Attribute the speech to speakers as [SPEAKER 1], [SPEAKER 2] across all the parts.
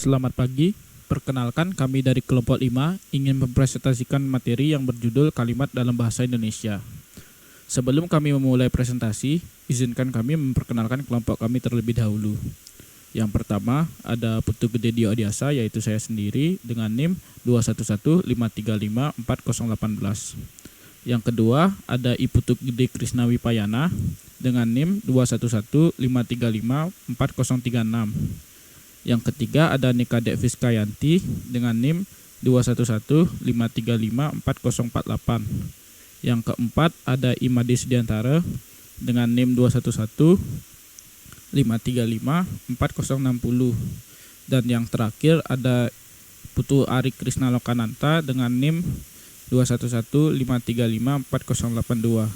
[SPEAKER 1] Selamat pagi, perkenalkan kami dari kelompok 5 ingin mempresentasikan materi yang berjudul Kalimat dalam Bahasa Indonesia. Sebelum kami memulai presentasi, izinkan kami memperkenalkan kelompok kami terlebih dahulu. Yang pertama ada Putu Gede Dio Adiasa, yaitu saya sendiri dengan NIM 211535418. Yang kedua ada Iputu Gede Krisna Wipayana dengan NIM 211535436. Yang ketiga ada Nika Dek Fiskayanti dengan NIM 211535448. Yang keempat ada Imadi Sudiantara dengan NIM 211535460. Dan yang terakhir ada Putu Ari Krisna Lokananta dengan NIM 211535482.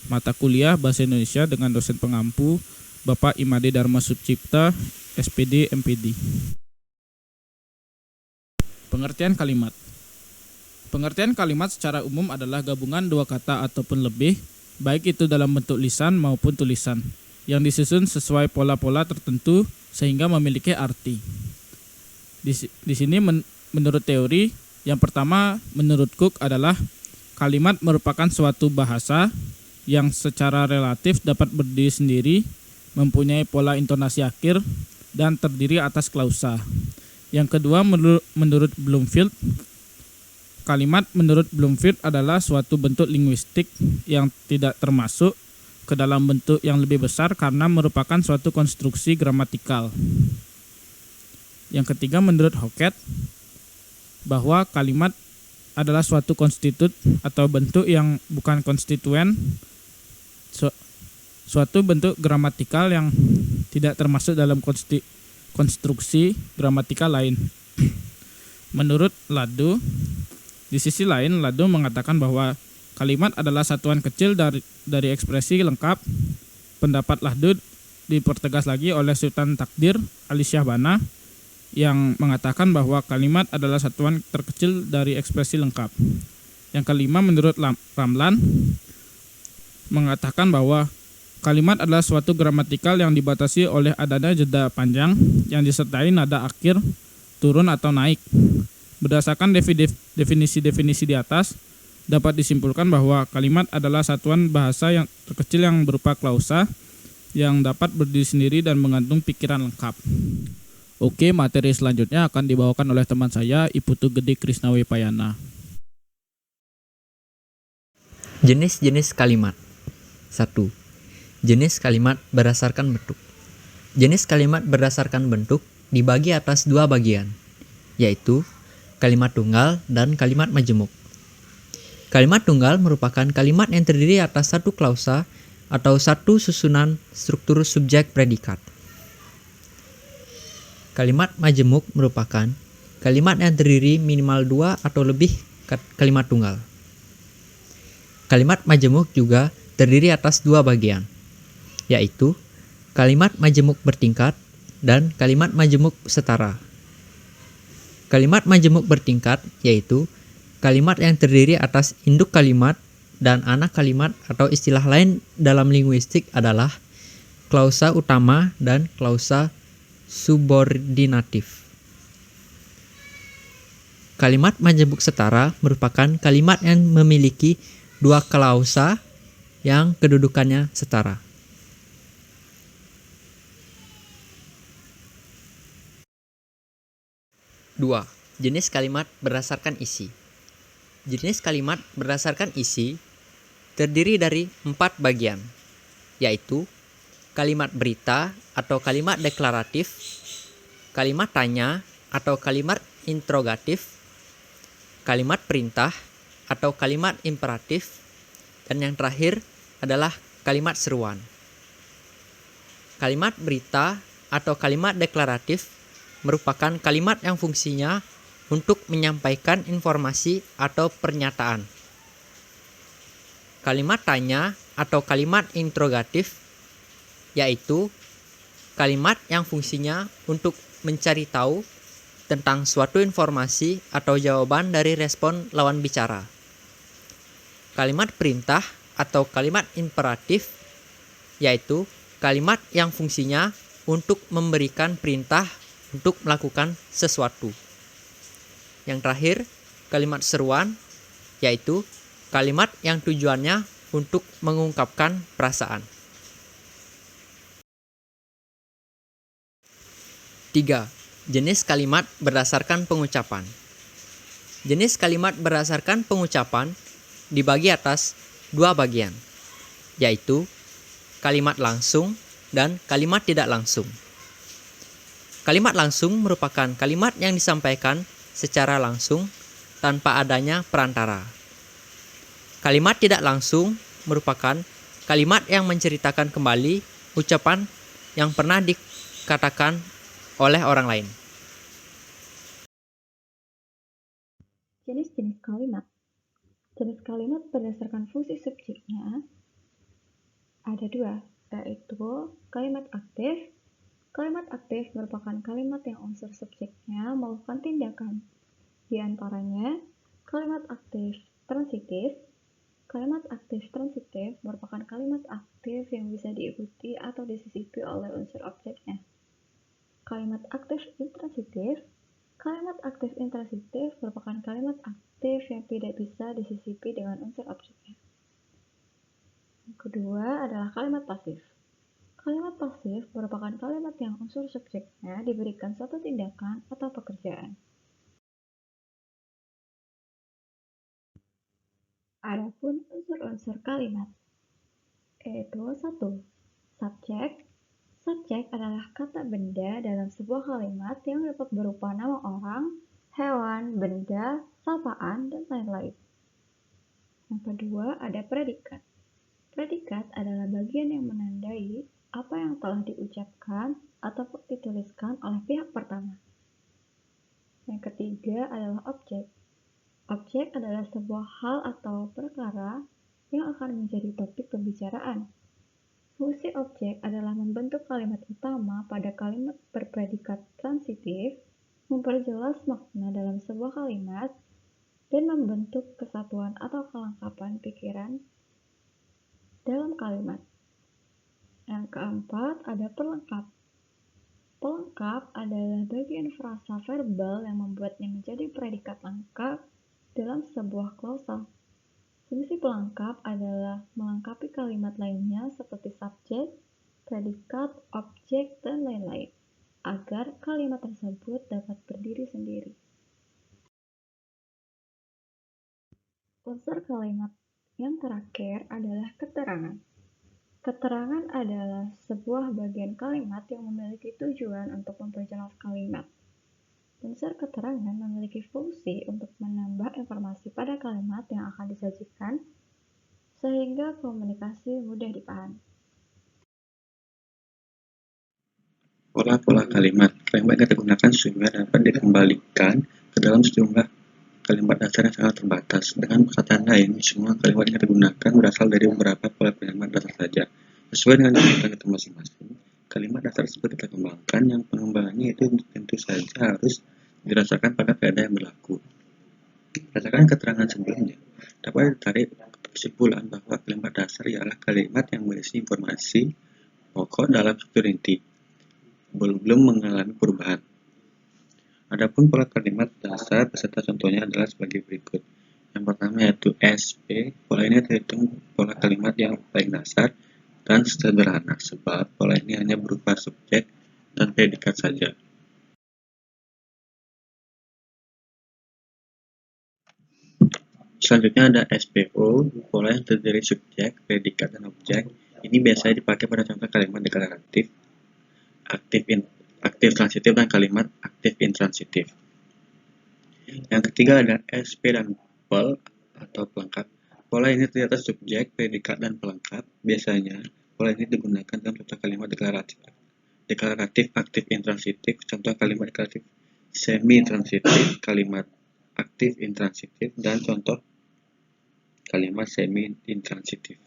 [SPEAKER 1] Mata kuliah Bahasa Indonesia dengan dosen pengampu Bapak Imade Dharma Sucipta, SPD MPD. Pengertian kalimat. Pengertian kalimat secara umum adalah gabungan dua kata ataupun lebih, baik itu dalam bentuk lisan maupun tulisan, yang disusun sesuai pola-pola tertentu sehingga memiliki arti. Di sini menurut teori, yang pertama menurut Cook adalah kalimat merupakan suatu bahasa yang secara relatif dapat berdiri sendiri, mempunyai pola intonasi akhir, dan terdiri atas klausa. Yang kedua menurut Bloomfield, kalimat menurut Bloomfield adalah suatu bentuk linguistik yang tidak termasuk ke dalam bentuk yang lebih besar karena merupakan suatu konstruksi gramatikal. Yang ketiga menurut Hockett, bahwa kalimat adalah suatu konstitut atau bentuk yang bukan konstituen, suatu bentuk gramatikal yang tidak termasuk dalam konstruksi gramatikal lain. Menurut Lado, di sisi lain Lado mengatakan bahwa kalimat adalah satuan kecil dari ekspresi lengkap. Pendapat Lado dipertegas lagi oleh Sultan Takdir Ali Syahbana yang mengatakan bahwa kalimat adalah satuan terkecil dari ekspresi lengkap. Yang kelima menurut Ramlan mengatakan bahwa kalimat adalah suatu gramatikal yang dibatasi oleh adanya jeda panjang yang disertai nada akhir turun atau naik. Berdasarkan definisi-definisi di atas, dapat disimpulkan bahwa kalimat adalah satuan bahasa yang terkecil yang berupa klausa yang dapat berdiri sendiri dan mengandung pikiran lengkap. Oke, materi selanjutnya akan dibawakan oleh teman saya, Iputu Gede Krisna Wipayana.
[SPEAKER 2] Jenis-jenis kalimat. 1. Jenis kalimat berdasarkan bentuk. Jenis kalimat berdasarkan bentuk dibagi atas dua bagian, yaitu kalimat tunggal dan kalimat majemuk. Kalimat tunggal merupakan kalimat yang terdiri atas satu klausa atau satu susunan struktur subjek predikat. Kalimat majemuk merupakan kalimat yang terdiri minimal dua atau lebih kalimat tunggal. Kalimat majemuk juga terdiri atas dua bagian, yaitu kalimat majemuk bertingkat dan kalimat majemuk setara. Kalimat majemuk bertingkat yaitu kalimat yang terdiri atas induk kalimat dan anak kalimat, atau istilah lain dalam linguistik adalah klausa utama dan klausa subordinatif. Kalimat majemuk setara merupakan kalimat yang memiliki dua klausa yang kedudukannya setara. Dua, jenis kalimat berdasarkan isi. Jenis kalimat berdasarkan isi terdiri dari 4 bagian, yaitu kalimat berita atau kalimat deklaratif, kalimat tanya atau kalimat interrogatif, kalimat perintah atau kalimat imperatif, dan yang terakhir adalah kalimat seruan. Kalimat berita atau kalimat deklaratif merupakan kalimat yang fungsinya untuk menyampaikan informasi atau pernyataan. Kalimat tanya atau kalimat interrogatif yaitu kalimat yang fungsinya untuk mencari tahu tentang suatu informasi atau jawaban dari respon lawan bicara. Kalimat perintah atau kalimat imperatif yaitu kalimat yang fungsinya untuk memberikan perintah untuk melakukan sesuatu. Yang terakhir, kalimat seruan, yaitu kalimat yang tujuannya untuk mengungkapkan perasaan. 3. Jenis kalimat berdasarkan pengucapan. Jenis kalimat berdasarkan pengucapan dibagi atas dua bagian, yaitu kalimat langsung dan kalimat tidak langsung. Kalimat langsung merupakan kalimat yang disampaikan secara langsung tanpa adanya perantara. Kalimat tidak langsung merupakan kalimat yang menceritakan kembali ucapan yang pernah dikatakan oleh orang lain.
[SPEAKER 3] Jenis-jenis kalimat. Jenis kalimat berdasarkan fungsi subjeknya ada dua, yaitu kalimat aktif. Kalimat aktif merupakan kalimat yang unsur subjeknya melakukan tindakan. Di antaranya, kalimat aktif transitif. Kalimat aktif transitif merupakan kalimat aktif yang bisa diikuti atau disisipi oleh unsur objeknya. Kalimat aktif intransitif. Kalimat aktif intransitif merupakan kalimat aktif yang tidak bisa disisipi dengan unsur objeknya. Yang kedua adalah kalimat pasif. Kalimat pasif merupakan kalimat yang unsur subjeknya diberikan suatu tindakan atau pekerjaan. Adapun unsur-unsur kalimat, yaitu 1. Subjek. Subjek adalah kata benda dalam sebuah kalimat yang dapat berupa nama orang, hewan, benda, sapaan, dan lain-lain. Yang kedua ada predikat. Predikat adalah bagian yang menandai apa yang telah diucapkan atau dituliskan oleh pihak pertama. Yang ketiga adalah objek. Objek adalah sebuah hal atau perkara yang akan menjadi topik pembicaraan. Fungsi objek adalah membentuk kalimat utama pada kalimat berpredikat transitif, memperjelas makna dalam sebuah kalimat, dan membentuk kesatuan atau kelengkapan pikiran dalam kalimat. Yang keempat ada pelengkap. Pelengkap adalah bagian frasa verbal yang membuatnya menjadi predikat lengkap dalam sebuah klausa. Fungsi pelengkap adalah melengkapi kalimat lainnya seperti subjek, predikat, objek, dan lain-lain, agar kalimat tersebut dapat berdiri sendiri. Unsur kalimat yang terakhir adalah keterangan. Keterangan adalah sebuah bagian kalimat yang memiliki tujuan untuk memperjelas kalimat. Unsur keterangan memiliki fungsi untuk menambah informasi pada kalimat yang akan disajikan, sehingga komunikasi mudah dipahami.
[SPEAKER 4] Pola-pola kalimat. Kalimat yang digunakan sehingga dapat dikembalikan ke dalam sejumlah kalimat dasar yang sangat terbatas. Dengan perkataan lain, semua kalimat yang digunakan berasal dari beberapa pola kalimat dasar saja. Sesuai dengan kebutuhan kita masing-masing, kalimat dasar tersebut kita kembangkan, yang pengembangannya itu tentu saja harus dirasakan pada keadaan yang berlaku. Berdasarkan keterangan sebelumnya, dapat ditarik kesimpulan bahwa kalimat dasar ialah kalimat yang berisi informasi pokok dalam struktur inti, belum mengalami perubahan. Adapun pola kalimat dasar beserta contohnya adalah sebagai berikut. Yang pertama yaitu SP. Pola ini terhitung pola kalimat yang paling dasar dan sederhana, sebab pola ini hanya berupa subjek dan predikat saja. Selanjutnya ada SPO, pola yang terdiri subjek, predikat, dan objek. Ini biasanya dipakai pada contoh kalimat deklaratif, aktif transitif, dan kalimat aktif intransitif. Yang ketiga ada SP dan PEL atau pelengkap. Pola ini terdiri atas subjek, predikat, dan pelengkap. Biasanya pola ini digunakan dalam contoh kalimat deklaratif aktif intransitif, contoh kalimat deklaratif semi intransitif, kalimat aktif intransitif, dan contoh kalimat semi intransitif.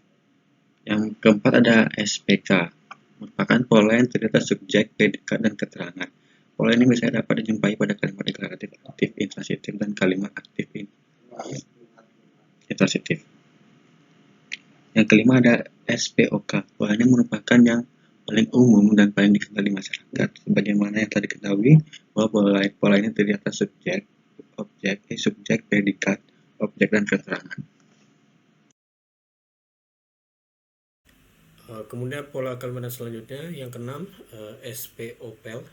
[SPEAKER 4] Yang keempat ada SPK, merupakan pola yang terdiri atas subjek, predikat, dan keterangan. Pola ini biasanya dapat dijumpai pada kalimat deklaratif aktif intransitif dan kalimat aktif intransitif. Yang kelima ada SPOK, polanya merupakan yang paling umum dan paling dikenal di masyarakat, sebagaimana yang tadi ketahui bahwa pola ini terdiri atas subjek, predikat, objek, dan keterangan.
[SPEAKER 5] Kemudian pola kalimat selanjutnya yang keenam, SPOPEL.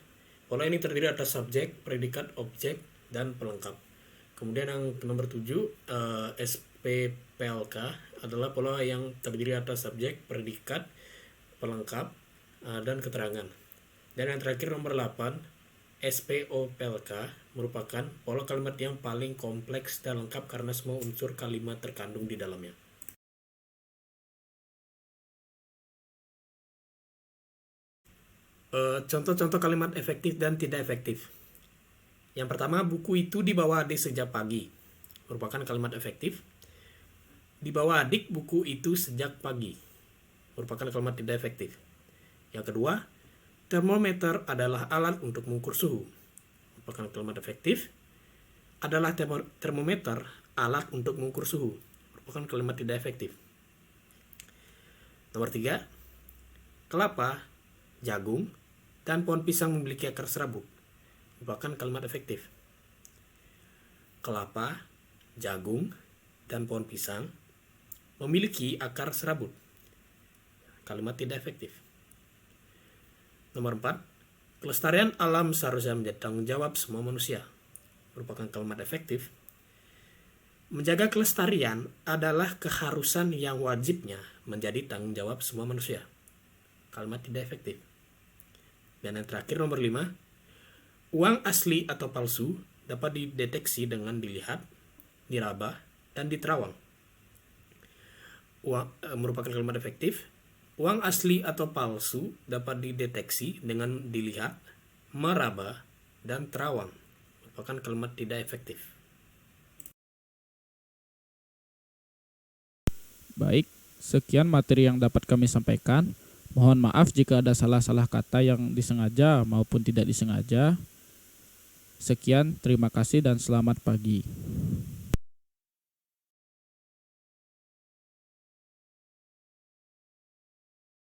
[SPEAKER 5] Pola ini terdiri atas subjek, predikat, objek, dan pelengkap. Kemudian yang nomor 7, SPPLK adalah pola yang terdiri atas subjek, predikat, pelengkap, dan keterangan. Dan yang terakhir nomor 8, SPOPLK merupakan pola kalimat yang paling kompleks dan lengkap karena semua unsur kalimat terkandung di dalamnya. Contoh-contoh kalimat efektif dan tidak efektif. Yang pertama, buku itu dibawa adik sejak pagi. Merupakan kalimat efektif. Dibawa adik buku itu sejak pagi. Merupakan kalimat tidak efektif. Yang kedua, termometer adalah alat untuk mengukur suhu. Merupakan kalimat efektif. Adalah termometer alat untuk mengukur suhu. Merupakan kalimat tidak efektif. Nomor 3, kelapa, jagung, dan pohon pisang memiliki akar serabut. Merupakan kalimat efektif. Kelapa, jagung, dan pohon pisang memiliki akar serabut. Kalimat tidak efektif. Nomor 4, kelestarian alam seharusnya menjadi tanggung jawab semua manusia. Merupakan kalimat efektif. Menjaga kelestarian adalah keharusan yang wajibnya menjadi tanggung jawab semua manusia. Kalimat tidak efektif. Dan yang terakhir nomor 5, uang asli atau palsu dapat dideteksi dengan dilihat, diraba, dan diterawang. Merupakan kalimat efektif. Uang asli atau palsu dapat dideteksi dengan dilihat, meraba, dan terawang. Merupakan kalimat tidak efektif.
[SPEAKER 1] Baik, sekian materi yang dapat kami sampaikan. Mohon maaf jika ada salah-salah kata yang disengaja maupun tidak disengaja. Sekian, terima kasih dan selamat pagi.